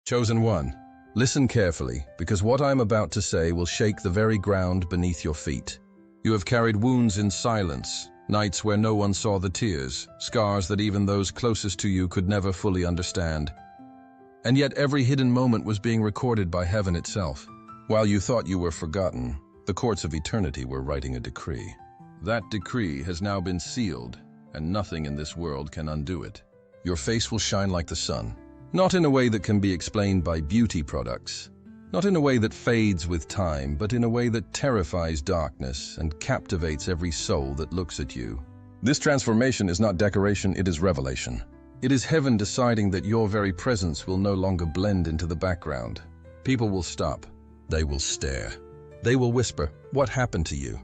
Chosen one, listen carefully, because what I am about to say will shake the very ground beneath your feet. You have carried wounds in silence, nights where no one saw the tears, scars that even those closest to you could never fully understand. And yet every hidden moment was being recorded by heaven itself. While you thought you were forgotten, the courts of eternity were writing a decree. That decree has now been sealed, and nothing in this world can undo it. Your face will shine like the sun, not in a way that can be explained by beauty products, not in a way that fades with time, but in a way that terrifies darkness and captivates every soul that looks at you. This transformation is not decoration, it is revelation. It is heaven deciding that your very presence will no longer blend into the background. People will stop. They will stare. They will whisper, "What happened to you?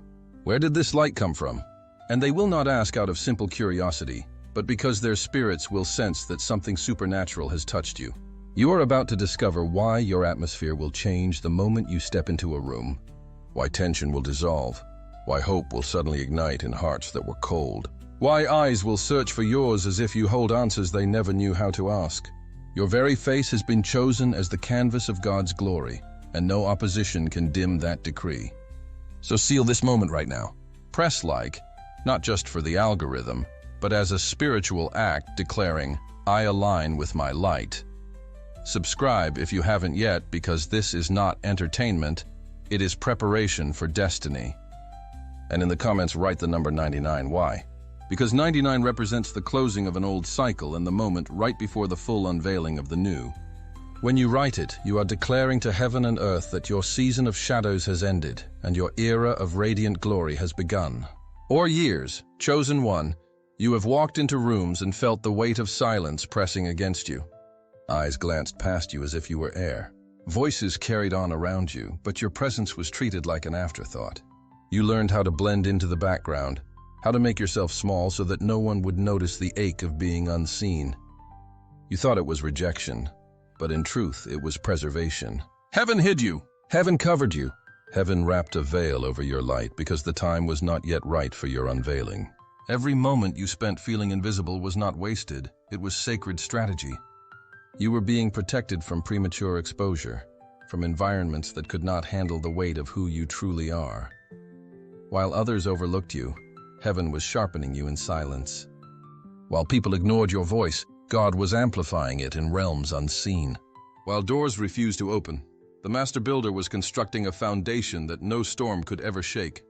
Where did this light come from?" And they will not ask out of simple curiosity, but because their spirits will sense that something supernatural has touched you. You are about to discover why your atmosphere will change the moment you step into a room, why tension will dissolve, why hope will suddenly ignite in hearts that were cold, why eyes will search for yours as if you hold answers they never knew how to ask. Your very face has been chosen as the canvas of God's glory, and no opposition can dim that decree. So seal this moment right now. Press like, not just for the algorithm, but as a spiritual act declaring, "I align with my light." Subscribe if you haven't yet, because this is not entertainment, it is preparation for destiny. And in the comments write the number 99. Why? Because 99 represents the closing of an old cycle and the moment right before the full unveiling of the new. When you write it, you are declaring to heaven and earth that your season of shadows has ended and your era of radiant glory has begun. Or years, chosen one, you have walked into rooms and felt the weight of silence pressing against you. Eyes glanced past you as if you were air. Voices carried on around you, but your presence was treated like an afterthought. You learned how to blend into the background, how to make yourself small so that no one would notice the ache of being unseen. You thought it was rejection, but in truth it was preservation. Heaven hid you. Heaven covered you. Heaven wrapped a veil over your light because the time was not yet right for your unveiling. Every moment you spent feeling invisible was not wasted, it was sacred strategy. You were being protected from premature exposure, from environments that could not handle the weight of who you truly are. While others overlooked you, heaven was sharpening you in silence. While people ignored your voice, God was amplifying it in realms unseen. While doors refused to open, the master builder was constructing a foundation that no storm could ever shake.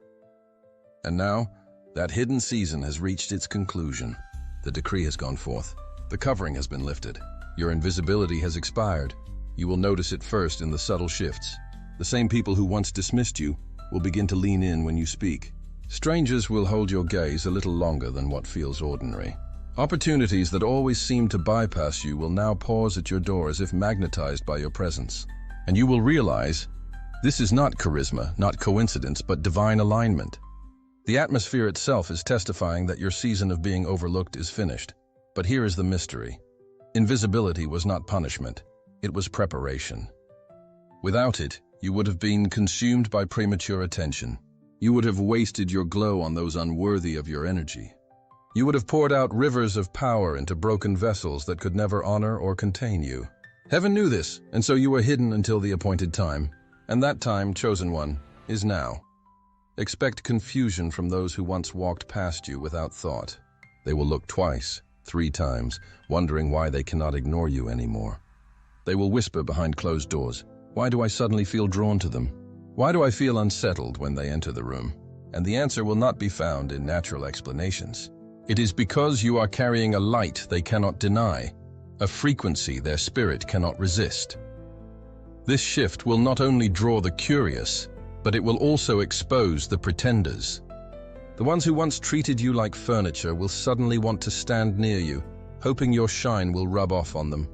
And now, that hidden season has reached its conclusion. The decree has gone forth. The covering has been lifted. Your invisibility has expired. You will notice it first in the subtle shifts. The same people who once dismissed you will begin to lean in when you speak. Strangers will hold your gaze a little longer than what feels ordinary. Opportunities that always seemed to bypass you will now pause at your door as if magnetized by your presence. And you will realize, this is not charisma, not coincidence, but divine alignment. The atmosphere itself is testifying that your season of being overlooked is finished. But here is the mystery. Invisibility was not punishment, it was preparation. Without it, you would have been consumed by premature attention. You would have wasted your glow on those unworthy of your energy. You would have poured out rivers of power into broken vessels that could never honor or contain you. Heaven knew this, and so you were hidden until the appointed time. And that time, chosen one, is now. Expect confusion from those who once walked past you without thought. They will look twice, 3 times, wondering why they cannot ignore you anymore. They will whisper behind closed doors, "Why do I suddenly feel drawn to them? Why do I feel unsettled when they enter the room?" And the answer will not be found in natural explanations. It is because you are carrying a light they cannot deny, a frequency their spirit cannot resist. This shift will not only draw the curious, but it will also expose the pretenders. The ones who once treated you like furniture will suddenly want to stand near you, hoping your shine will rub off on them.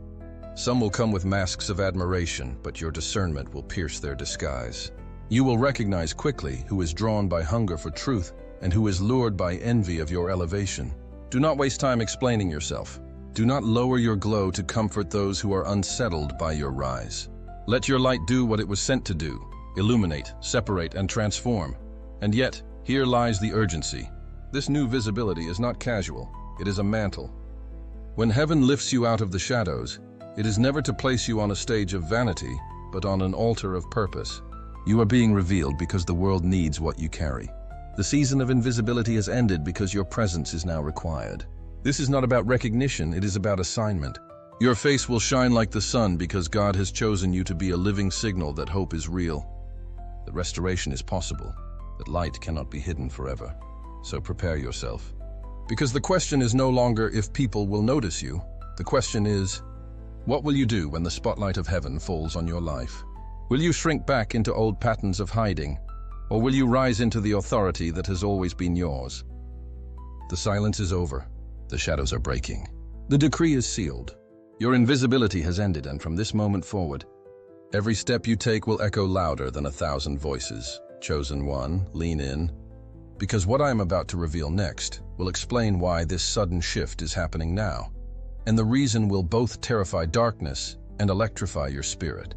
Some will come with masks of admiration, but your discernment will pierce their disguise. You will recognize quickly who is drawn by hunger for truth and who is lured by envy of your elevation. Do not waste time explaining yourself. Do not lower your glow to comfort those who are unsettled by your rise. Let your light do what it was sent to do: illuminate, separate, and transform. And yet, here lies the urgency. This new visibility is not casual, it is a mantle. When heaven lifts you out of the shadows, It is never to place you on a stage of vanity, but on an altar of purpose. You are being revealed because the world needs what you carry. The season of invisibility has ended because your presence is now required. This is not about recognition, it is about assignment. Your face will shine like the sun because God has chosen you to be a living signal that hope is real, that restoration is possible, that light cannot be hidden forever. So prepare yourself. Because the question is no longer if people will notice you. The question is, what will you do when the spotlight of heaven falls on your life? Will you shrink back into old patterns of hiding, or will you rise into the authority that has always been yours? The silence is over. The shadows are breaking. The decree is sealed. Your invisibility has ended, and from this moment forward, every step you take will echo louder than 1,000 voices. Chosen one, lean in, because what I am about to reveal next will explain why this sudden shift is happening now, and the reason will both terrify darkness and electrify your spirit.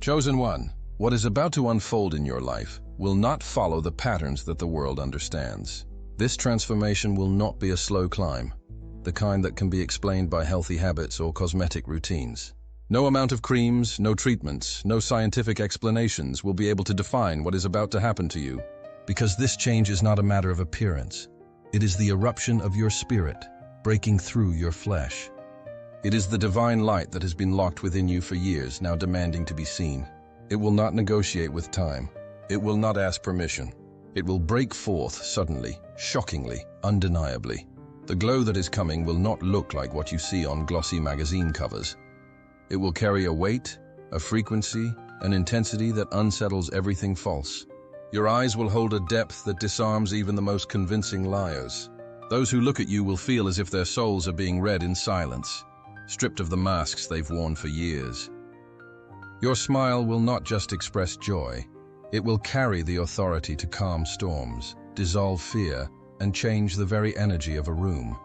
Chosen one, what is about to unfold in your life will not follow the patterns that the world understands. This transformation will not be a slow climb, the kind that can be explained by healthy habits or cosmetic routines. No amount of creams, no treatments, no scientific explanations will be able to define what is about to happen to you, because this change is not a matter of appearance. It is the eruption of your spirit, breaking through your flesh. It is the divine light that has been locked within you for years, now demanding to be seen. It will not negotiate with time. It will not ask permission. It will break forth suddenly, shockingly, undeniably. The glow that is coming will not look like what you see on glossy magazine covers. It will carry a weight, a frequency, an intensity that unsettles everything false. Your eyes will hold a depth that disarms even the most convincing liars. Those who look at you will feel as if their souls are being read in silence, stripped of the masks they've worn for years. Your smile will not just express joy. It will carry the authority to calm storms, dissolve fear, and change the very energy of a room.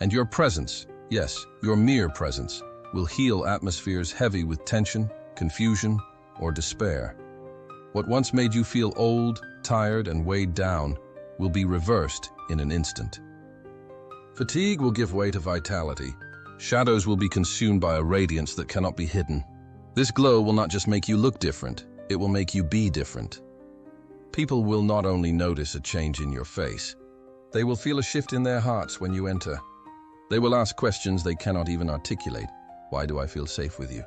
And your presence, yes, your mere presence, will heal atmospheres heavy with tension, confusion, or despair. What once made you feel old, tired, and weighed down will be reversed in an instant. Fatigue will give way to vitality. Shadows will be consumed by a radiance that cannot be hidden. This glow will not just make you look different, it will make you be different. People will not only notice a change in your face, they will feel a shift in their hearts when you enter. They will ask questions they cannot even articulate. Why do I feel safe with you?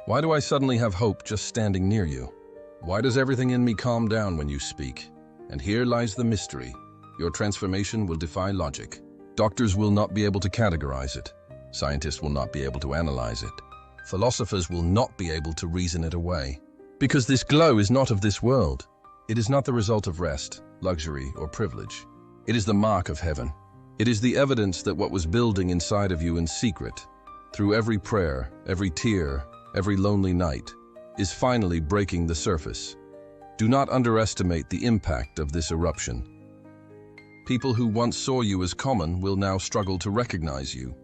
Why do I suddenly have hope just standing near you? Why does everything in me calm down when you speak? And here lies the mystery. Your transformation will defy logic. Doctors will not be able to categorize it. Scientists will not be able to analyze it. Philosophers will not be able to reason it away. Because this glow is not of this world. It is not the result of rest, luxury, or privilege. It is the mark of heaven. It is the evidence that what was building inside of you in secret, through every prayer, every tear, every lonely night, is finally breaking the surface. Do not underestimate the impact of this eruption. People who once saw you as common will now struggle to recognize you.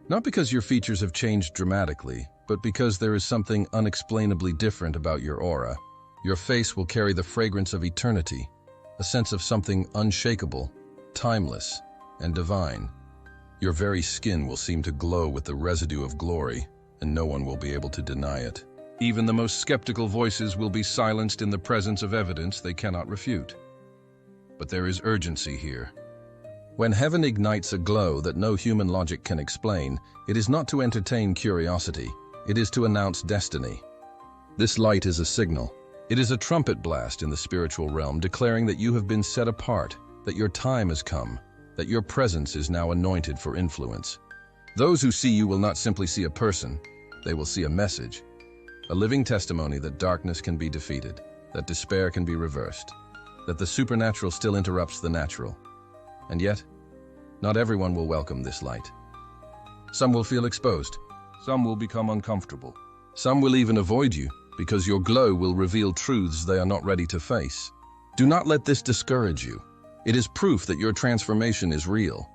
Not because your features have changed dramatically, but because there is something unexplainably different about your aura. Your face will carry the fragrance of eternity, a sense of something unshakable, timeless, and divine. Your very skin will seem to glow with the residue of glory, and no one will be able to deny it. Even the most skeptical voices will be silenced in the presence of evidence they cannot refute. But there is urgency here. When heaven ignites a glow that no human logic can explain, it is not to entertain curiosity, it is to announce destiny. This light is a signal. It is a trumpet blast in the spiritual realm declaring that you have been set apart, that your time has come, that your presence is now anointed for influence. Those who see you will not simply see a person, they will see a message, a living testimony that darkness can be defeated, that despair can be reversed, that the supernatural still interrupts the natural. And yet, not everyone will welcome this light. Some will feel exposed, some will become uncomfortable, some will even avoid you because your glow will reveal truths they are not ready to face. Do not let this discourage you. It is proof that your transformation is real.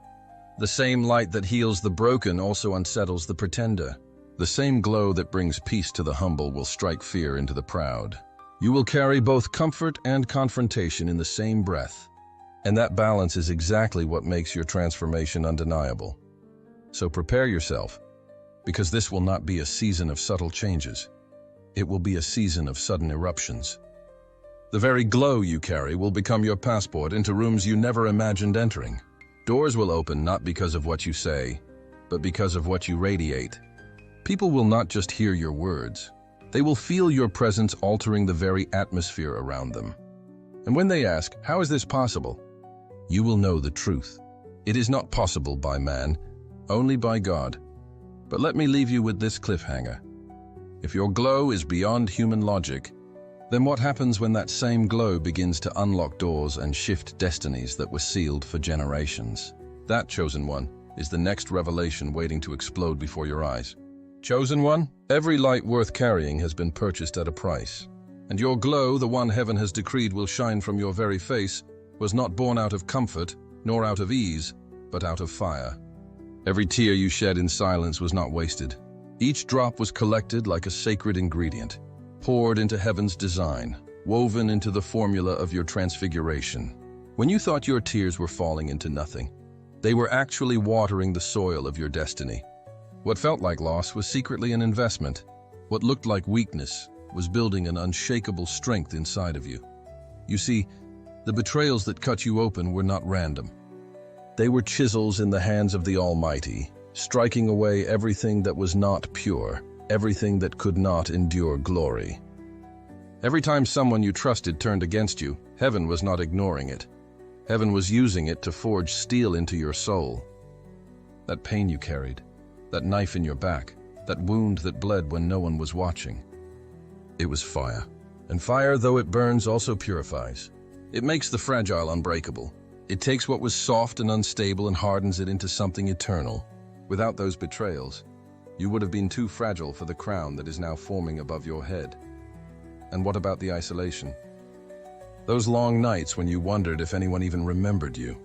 The same light that heals the broken also unsettles the pretender. The same glow that brings peace to the humble will strike fear into the proud. You will carry both comfort and confrontation in the same breath. And that balance is exactly what makes your transformation undeniable. So prepare yourself. because this will not be a season of subtle changes. It will be a season of sudden eruptions. The very glow you carry will become your passport into rooms you never imagined entering. Doors will open not because of what you say, but because of what you radiate. People will not just hear your words. They will feel your presence altering the very atmosphere around them. And when they ask, "How is this possible?" you will know the truth. It is not possible by man, only by God. But let me leave you with this cliffhanger. If your glow is beyond human logic, then what happens when that same glow begins to unlock doors and shift destinies that were sealed for generations? That, chosen one, is the next revelation waiting to explode before your eyes. Chosen one, every light worth carrying has been purchased at a price. And your glow, the one heaven has decreed will shine from your very face, was not born out of comfort, nor out of ease, but out of fire. Every tear you shed in silence was not wasted. Each drop was collected like a sacred ingredient, poured into heaven's design, woven into the formula of your transfiguration. When you thought your tears were falling into nothing, they were actually watering the soil of your destiny. What felt like loss was secretly an investment. What looked like weakness was building an unshakable strength inside of you. You see, the betrayals that cut you open were not random. They were chisels in the hands of the Almighty, striking away everything that was not pure, everything that could not endure glory. Every time someone you trusted turned against you, heaven was not ignoring it. Heaven was using it to forge steel into your soul. That pain you carried, that knife in your back, that wound that bled when no one was watching. It was fire. And fire, though it burns, also purifies. It makes the fragile unbreakable. It takes what was soft and unstable and hardens it into something eternal. Without those betrayals, you would have been too fragile for the crown that is now forming above your head. And what about the isolation? Those long nights when you wondered if anyone even remembered you.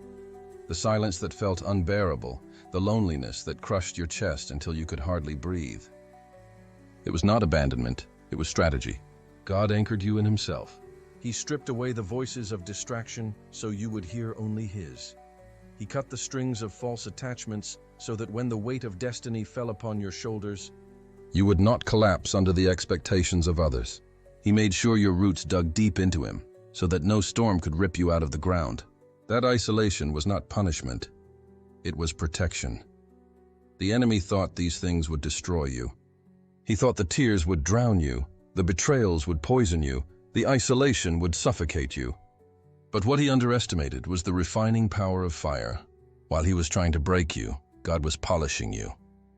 The silence that felt unbearable, the loneliness that crushed your chest until you could hardly breathe. It was not abandonment, it was strategy. God anchored you in Himself. He stripped away the voices of distraction so you would hear only His. He cut the strings of false attachments so that when the weight of destiny fell upon your shoulders, you would not collapse under the expectations of others. He made sure your roots dug deep into Him so that no storm could rip you out of the ground. That isolation was not punishment. It was protection. The enemy thought these things would destroy you. He thought the tears would drown you, the betrayals would poison you, the isolation would suffocate you. But what he underestimated was the refining power of fire. While he was trying to break you, God was polishing you.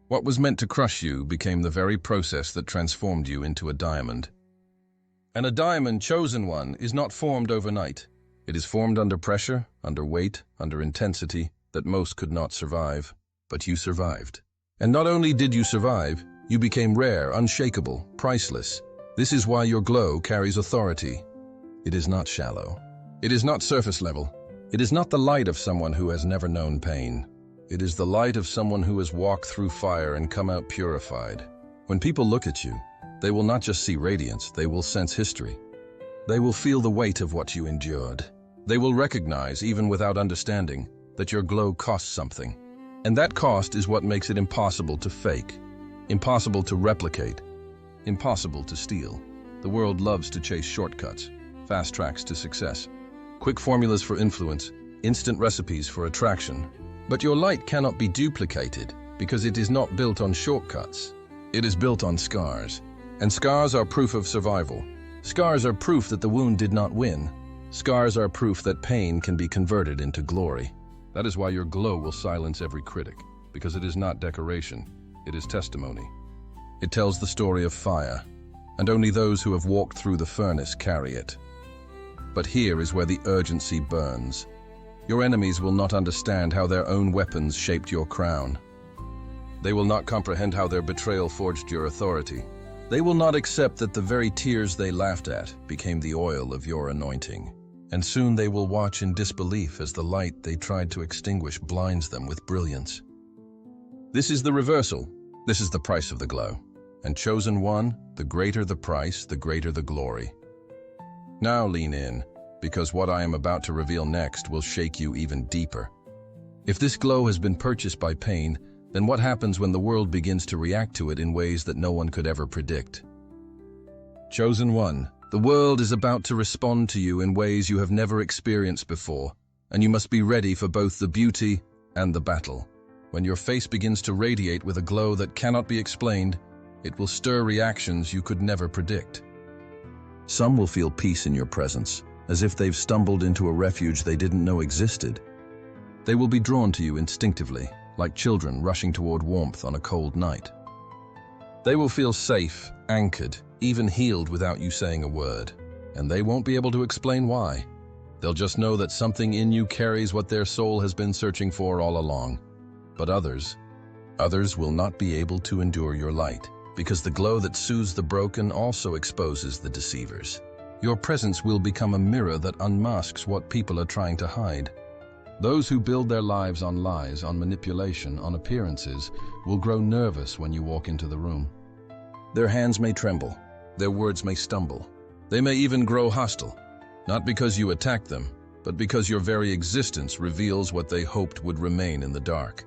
What was meant to crush you became the very process that transformed you into a diamond. And a diamond, chosen one, is not formed overnight. It is formed under pressure, under weight, under intensity that most could not survive. But you survived. And not only did you survive, you became rare, unshakable, priceless. This is why your glow carries authority. It is not shallow. It is not surface level. It is not the light of someone who has never known pain. It is the light of someone who has walked through fire and come out purified. When people look at you, they will not just see radiance, they will sense history. They will feel the weight of what you endured. They will recognize, even without understanding, that your glow costs something. And that cost is what makes it impossible to fake, impossible to replicate, impossible to steal. The world loves to chase shortcuts, fast tracks to success, quick formulas for influence, instant recipes for attraction. But your light cannot be duplicated because it is not built on shortcuts. It is built on scars. And scars are proof of survival. Scars are proof that the wound did not win. Scars are proof that pain can be converted into glory. That is why your glow will silence every critic, because it is not decoration, it is testimony. It tells the story of fire, and only those who have walked through the furnace carry it. But here is where the urgency burns. Your enemies will not understand how their own weapons shaped your crown. They will not comprehend how their betrayal forged your authority. They will not accept that the very tears they laughed at became the oil of your anointing. And soon they will watch in disbelief as the light they tried to extinguish blinds them with brilliance. This is the reversal. This is the price of the glow. And chosen one, the greater the price, the greater the glory. Now lean in, because what I am about to reveal next will shake you even deeper. If this glow has been purchased by pain, then what happens when the world begins to react to it in ways that no one could ever predict? Chosen one, the world is about to respond to you in ways you have never experienced before, and you must be ready for both the beauty and the battle. When your face begins to radiate with a glow that cannot be explained, it will stir reactions you could never predict. Some will feel peace in your presence, as if they've stumbled into a refuge they didn't know existed. They will be drawn to you instinctively, like children rushing toward warmth on a cold night. They will feel safe, anchored, even healed without you saying a word, and they won't be able to explain why. They'll just know that something in you carries what their soul has been searching for all along. But others will not be able to endure your light, because the glow that soothes the broken also exposes the deceivers. Your presence will become a mirror that unmasks what people are trying to hide. Those who build their lives on lies, on manipulation, on appearances, will grow nervous when you walk into the room. Their hands may tremble, their words may stumble. They may even grow hostile, not because you attacked them, but because your very existence reveals what they hoped would remain in the dark.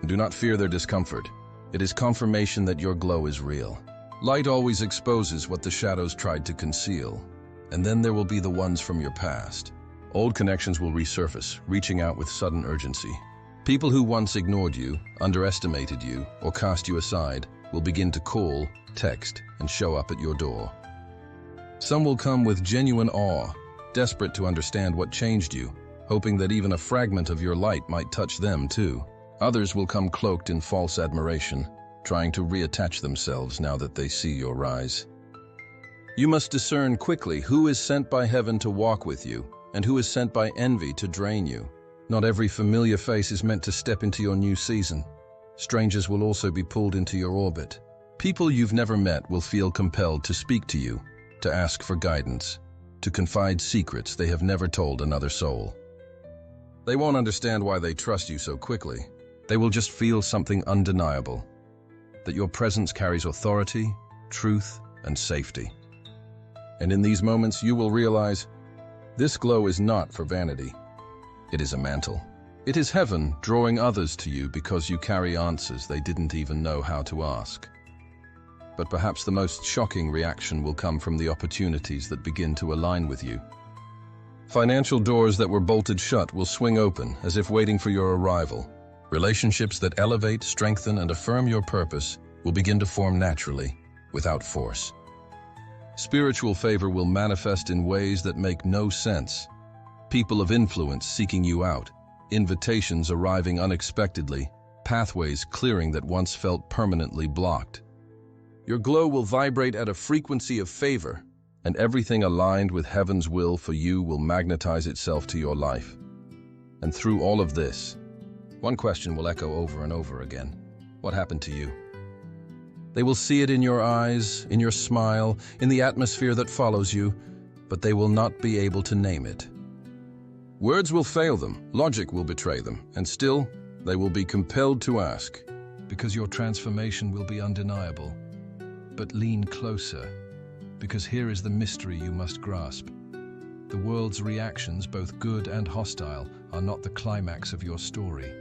Do not fear their discomfort. It is confirmation that your glow is real. Light always exposes what the shadows tried to conceal, and then there will be the ones from your past. Old connections will resurface, reaching out with sudden urgency. People who once ignored you, underestimated you, or cast you aside will begin to call, text, and show up at your door. Some will come with genuine awe, desperate to understand what changed you, hoping that even a fragment of your light might touch them too. Others will come cloaked in false admiration, trying to reattach themselves now that they see your rise. You must discern quickly who is sent by heaven to walk with you, and who is sent by envy to drain you. Not every familiar face is meant to step into your new season. Strangers will also be pulled into your orbit. People you've never met will feel compelled to speak to you, to ask for guidance, to confide secrets they have never told another soul. They won't understand why they trust you so quickly. They will just feel something undeniable, that your presence carries authority, truth, and safety. And in these moments, you will realize this glow is not for vanity. It is a mantle. It is heaven drawing others to you because you carry answers they didn't even know how to ask. But perhaps the most shocking reaction will come from the opportunities that begin to align with you. Financial doors that were bolted shut will swing open as if waiting for your arrival. Relationships that elevate, strengthen, and affirm your purpose will begin to form naturally, without force. Spiritual favor will manifest in ways that make no sense. People of influence seeking you out, invitations arriving unexpectedly, pathways clearing that once felt permanently blocked. Your glow will vibrate at a frequency of favor, and everything aligned with heaven's will for you will magnetize itself to your life. And through all of this, one question will echo over and over again. What happened to you? They will see it in your eyes, in your smile, in the atmosphere that follows you, but they will not be able to name it. Words will fail them, logic will betray them, and still, they will be compelled to ask, because your transformation will be undeniable. But lean closer, because here is the mystery you must grasp. The world's reactions, both good and hostile, are not the climax of your story.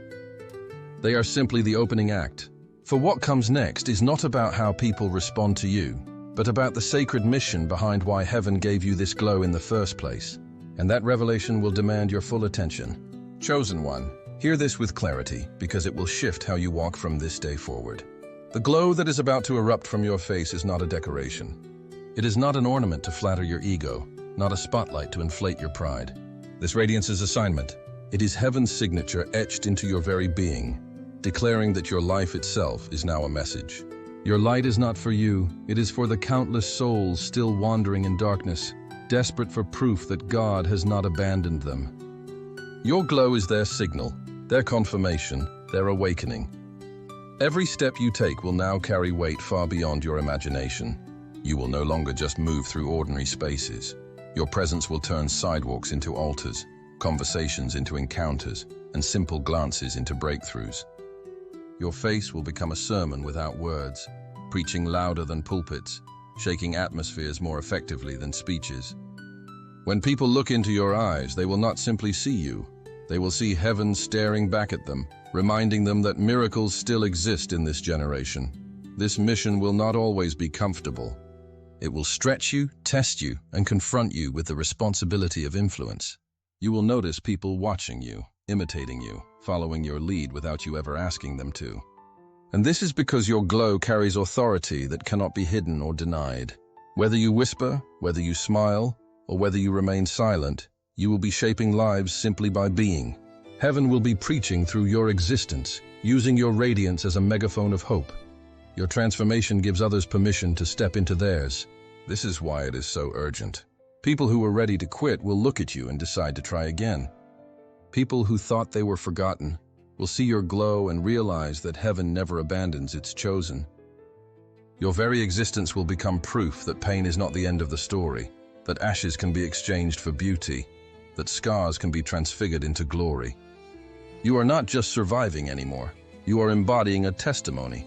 They are simply the opening act. For what comes next is not about how people respond to you, but about the sacred mission behind why heaven gave you this glow in the first place. And that revelation will demand your full attention. Chosen one, hear this with clarity, because it will shift how you walk from this day forward. The glow that is about to erupt from your face is not a decoration. It is not an ornament to flatter your ego, not a spotlight to inflate your pride. This radiance is assignment. It is heaven's signature etched into your very being, declaring that your life itself is now a message. Your light is not for you, it is for the countless souls still wandering in darkness, desperate for proof that God has not abandoned them. Your glow is their signal, their confirmation, their awakening. Every step you take will now carry weight far beyond your imagination. You will no longer just move through ordinary spaces. Your presence will turn sidewalks into altars, conversations into encounters, and simple glances into breakthroughs. Your face will become a sermon without words, preaching louder than pulpits, shaking atmospheres more effectively than speeches. When people look into your eyes, they will not simply see you. They will see heaven staring back at them, reminding them that miracles still exist in this generation. This mission will not always be comfortable. It will stretch you, test you, and confront you with the responsibility of influence. You will notice people watching you, imitating you, following your lead without you ever asking them to. And this is because your glow carries authority that cannot be hidden or denied. Whether you whisper, whether you smile, or whether you remain silent, you will be shaping lives simply by being. Heaven will be preaching through your existence, using your radiance as a megaphone of hope. Your transformation gives others permission to step into theirs. This is why it is so urgent. People who were ready to quit will look at you and decide to try again. People who thought they were forgotten will see your glow and realize that heaven never abandons its chosen. Your very existence will become proof that pain is not the end of the story, that ashes can be exchanged for beauty, that scars can be transfigured into glory. You are not just surviving anymore, you are embodying a testimony.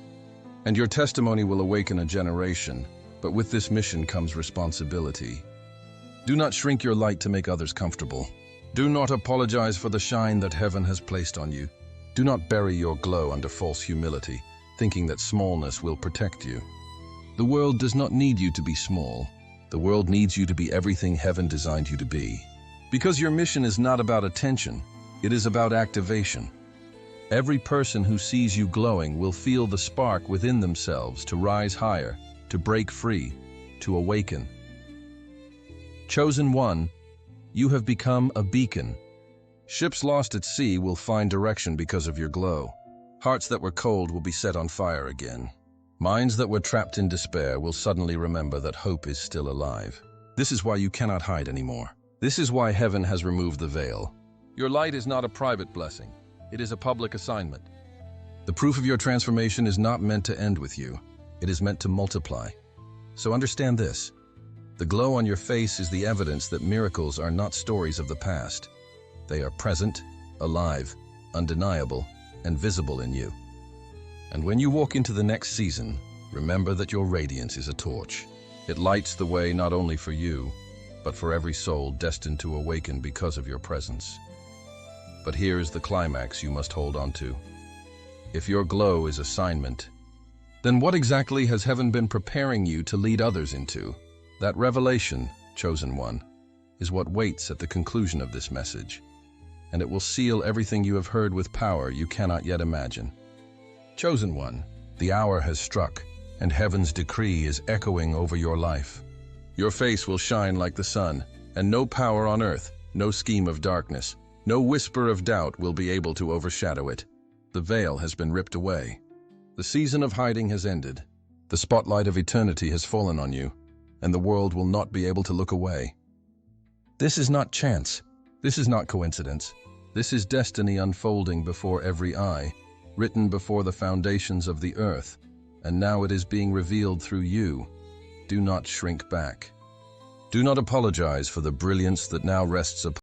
And your testimony will awaken a generation, but with this mission comes responsibility. Do not shrink your light to make others comfortable. Do not apologize for the shine that heaven has placed on you. Do not bury your glow under false humility, thinking that smallness will protect you. The world does not need you to be small. The world needs you to be everything heaven designed you to be. Because your mission is not about attention, it is about activation. Every person who sees you glowing will feel the spark within themselves to rise higher, to break free, to awaken. Chosen one, you have become a beacon. Ships lost at sea will find direction because of your glow. Hearts that were cold will be set on fire again. Minds that were trapped in despair will suddenly remember that hope is still alive. This is why you cannot hide anymore. This is why heaven has removed the veil. Your light is not a private blessing. It is a public assignment. The proof of your transformation is not meant to end with you. It is meant to multiply. So understand this. The glow on your face is the evidence that miracles are not stories of the past. They are present, alive, undeniable, and visible in you. And when you walk into the next season, remember that your radiance is a torch. It lights the way not only for you, but for every soul destined to awaken because of your presence. But here is the climax you must hold on to. If your glow is assignment, then what exactly has heaven been preparing you to lead others into? That revelation, chosen one, is what waits at the conclusion of this message, and it will seal everything you have heard with power you cannot yet imagine. Chosen one, the hour has struck, and heaven's decree is echoing over your life. Your face will shine like the sun, and no power on earth, no scheme of darkness, no whisper of doubt will be able to overshadow it. The veil has been ripped away. The season of hiding has ended. The spotlight of eternity has fallen on you, and the world will not be able to look away. This is not chance. This is not coincidence. This is destiny unfolding before every eye, written before the foundations of the earth, and now it is being revealed through you. Do not shrink back. Do not apologize for the brilliance that now rests upon